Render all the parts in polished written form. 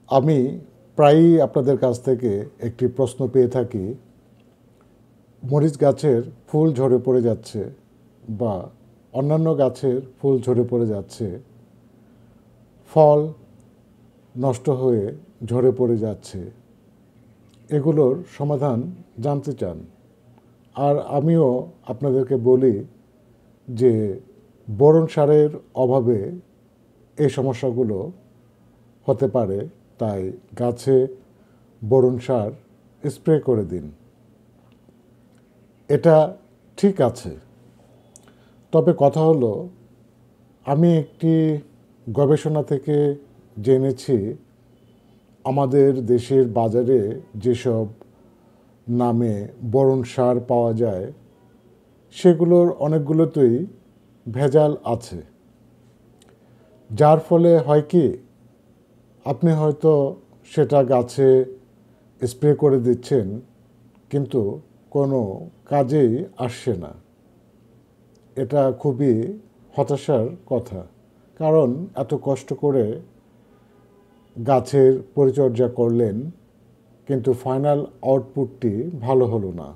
আমি প্রায়ই আপনাদের কাছ থেকে একটি প্রশ্ন পেয়ে থাকি, মরিচ গাছের ফুল ঝরে পড়ে যাচ্ছে বা অন্যান্য গাছের ফুল ঝরে পড়ে যাচ্ছে, ফল নষ্ট হয়ে ঝরে পড়ে যাচ্ছে, এগুলোর সমাধান জানতে চান। আর আমিও আপনাদেরকে বলি যে বোরন সারের অভাবে এই সমস্যাগুলো হতে পারে, তাই গাছে বোরন সার স্প্রে করে দিন। এটা ঠিক আছে, তবে কথা হলো, আমি একটি গবেষণা থেকে জেনেছি আমাদের দেশের বাজারে যেসব নামে বোরন সার পাওয়া যায় সেগুলোর অনেকগুলোতেই ভেজাল আছে, যার ফলে হয় কি, আপনি হয়তো সেটা গাছে স্প্রে করে দিচ্ছেন কিন্তু কোনো কাজেই আসছে না। এটা খুবই হতাশার কথা, কারণ এত কষ্ট করে গাছের পরিচর্যা করলেন কিন্তু ফাইনাল আউটপুটটি ভালো হলো না।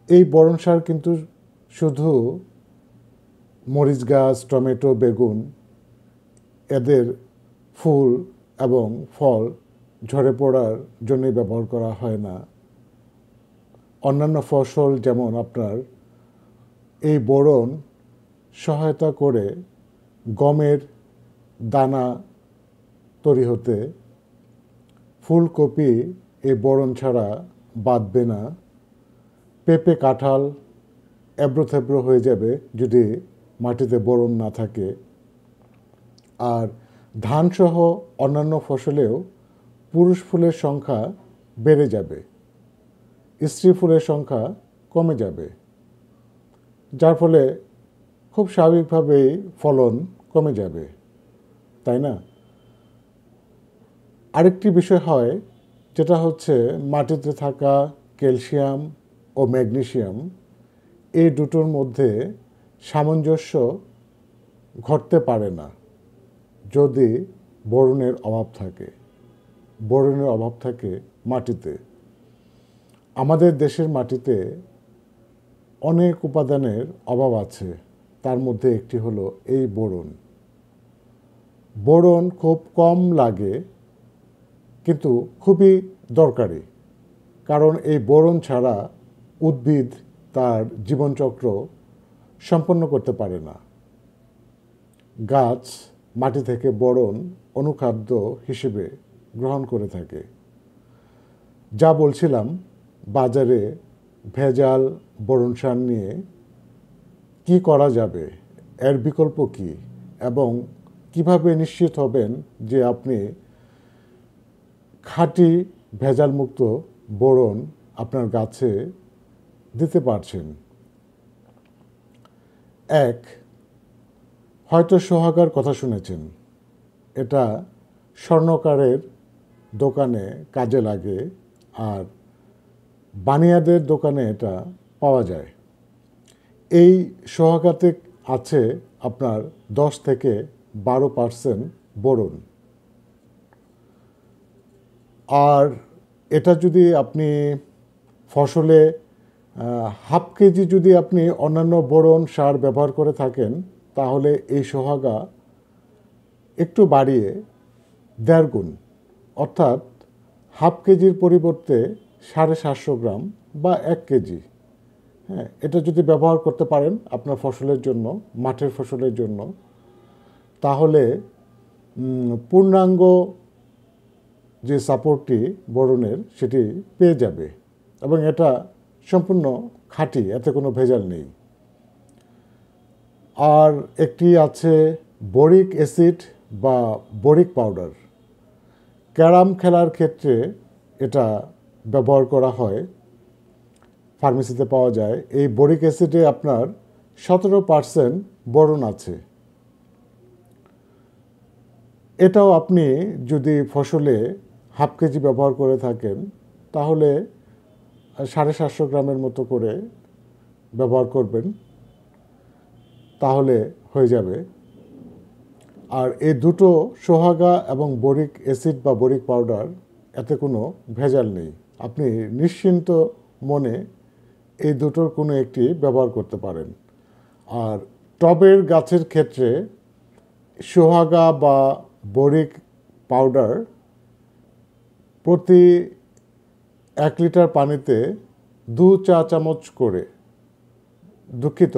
এই বোরন সার কিন্তু শুধু মরিচ গাছ, টমেটো, বেগুন এদের ফুল এবং ফল ঝরে পড়ার জন্যই ব্যবহার করা হয় না। অন্যান্য ফসল যেমন আপনার এই বোরন সহায়তা করে গমের দানা তৈরি হতে, ফুলকপি এই বোরন ছাড়া বাঁধবে না, পেঁপে কাঁঠাল এবড়ো থেবড়ো হয়ে যাবে যদি মাটিতে বোরন না থাকে, আর ধানসহ অন্যান্য ফসলেও পুরুষ ফুলের সংখ্যা বেড়ে যাবে, স্ত্রী ফুলের সংখ্যা কমে যাবে, যার ফলে খুব স্বাভাবিকভাবেই ফলন কমে যাবে, তাই না? আরেকটি বিষয় হয়, যেটা হচ্ছে মাটিতে থাকা ক্যালসিয়াম ও ম্যাগনেসিয়াম, এই দুটোর মধ্যে সামঞ্জস্য ঘটতে পারে না যদি বোরনের অভাব থাকে। বোরনের অভাব থাকে মাটিতে। আমাদের দেশের মাটিতে অনেক উপাদানের অভাব আছে, তার মধ্যে একটি হলো এই বোরন। বোরন খুব কম লাগে কিন্তু খুবই দরকারি, কারণ এই বোরন ছাড়া উদ্ভিদ তার জীবনচক্র সম্পন্ন করতে পারে না। গাছ মাটি থেকে বোরন অনুখাদ্য হিসেবে গ্রহণ করে থাকে। যা বলছিলাম, বাজারে ভেজাল বোরন সার নিয়ে কি করা যাবে, এর বিকল্প কি, এবং কিভাবে নিশ্চিত হবেন যে আপনি খাঁটি ভেজালমুক্ত বোরন আপনার গাছে দিতে পারছেন। এক, হয়তো সোহাগার কথা শুনেছেন। এটা স্বর্ণকারের দোকানে কাজে লাগে, আর বানিয়াদের দোকানে এটা পাওয়া যায়। এই সোহাগাতে আছে আপনার 10 থেকে 12% বোরন। আর এটা যদি আপনি ফসলে হাফ কেজি যদি আপনি অন্যান্য বোরন সার ব্যবহার করে থাকেন, তাহলে এই সোহাগা একটু বাড়িয়ে 1.5 গুণ, অর্থাৎ হাফ কেজির পরিবর্তে 750 গ্রাম বা 1 কেজি, হ্যাঁ, এটা যদি ব্যবহার করতে পারেন আপনার ফসলের জন্য, মাঠের ফসলের জন্য, তাহলে পূর্ণাঙ্গ যে সাপোর্টটি বোরনের সেটি পেয়ে যাবে, এবং এটা সম্পূর্ণ খাঁটি, এতে কোনো ভেজাল নেই। আর একটি আছে বোরিক অ্যাসিড বা বোরিক পাউডার। ক্যারাম খেলার ক্ষেত্রে এটা ব্যবহার করা হয়, ফার্মেসিতে পাওয়া যায়। এই বোরিক অ্যাসিডে আপনার 17% বোরন আছে। এটাও আপনি যদি ফসলে হাফ কেজি ব্যবহার করে থাকেন, তাহলে 750 গ্রামের মতো করে ব্যবহার করবেন, তাহলে হয়ে যাবে। আর এই দুটো সোহাগা এবং বোরিক অ্যাসিড বা বোরিক পাউডার, এতে কোনো ভেজাল নেই। আপনি নিশ্চিন্ত মনে এই দুটোর কোনো একটি ব্যবহার করতে পারেন। আর টবের গাছের ক্ষেত্রে সোহাগা বা বোরিক পাউডার প্রতি 1 লিটার পানিতে 2 চা চামচ করে, দুঃখিত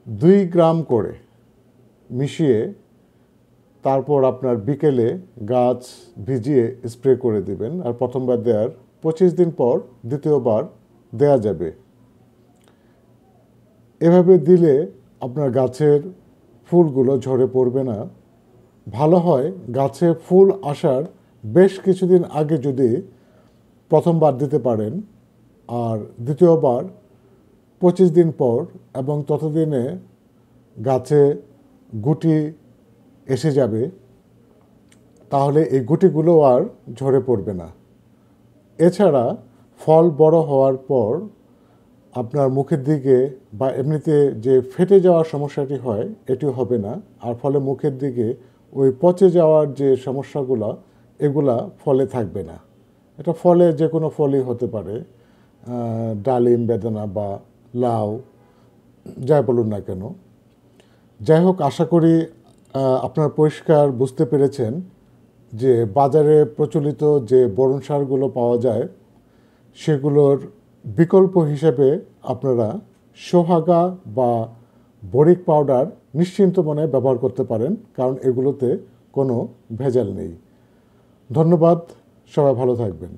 2 গ্রাম করে মিশিয়ে তারপর আপনার বিকেলে গাছ ভিজিয়ে স্প্রে করে দিবেন। আর প্রথমবার দেওয়ার 25 দিন পর দ্বিতীয়বার দেয়া যাবে। এভাবে দিলে আপনার গাছের ফুলগুলো ঝরে পড়বে না। ভালো হয় গাছে ফুল আসার বেশ কিছুদিন আগে যদি প্রথমবার দিতে পারেন, আর দ্বিতীয়বার 25 দিন পর, এবং ততদিনে গাছে গুটি এসে যাবে, তাহলে এই গুটিগুলো আর ঝরে পড়বে না। এছাড়া ফল বড় হওয়ার পর আপনার মুখের দিকে বা এমনিতে যে ফেটে যাওয়ার সমস্যাটি হয় এটি হবে না। আর ফলে মুখের দিকে ওই পচে যাওয়ার যে সমস্যাগুলো, এগুলা ফলে থাকবে না। এটা ফলে যে কোনো ফলই হতে পারে, ডালিম, বেদানা বা লাউ, যাই বলুন না কেন। যাই হোক, আশা করি আপনার পরিষ্কার বুঝতে পেরেছেন যে বাজারে প্রচলিত যে বোরন সারগুলো পাওয়া যায় সেগুলোর বিকল্প হিসেবে আপনারা সোহাগা বা বোরিক পাউডার নিশ্চিন্ত মনে ব্যবহার করতে পারেন, কারণ এগুলোতে কোনো ভেজাল নেই। ধন্যবাদ, সবাই ভালো থাকবেন।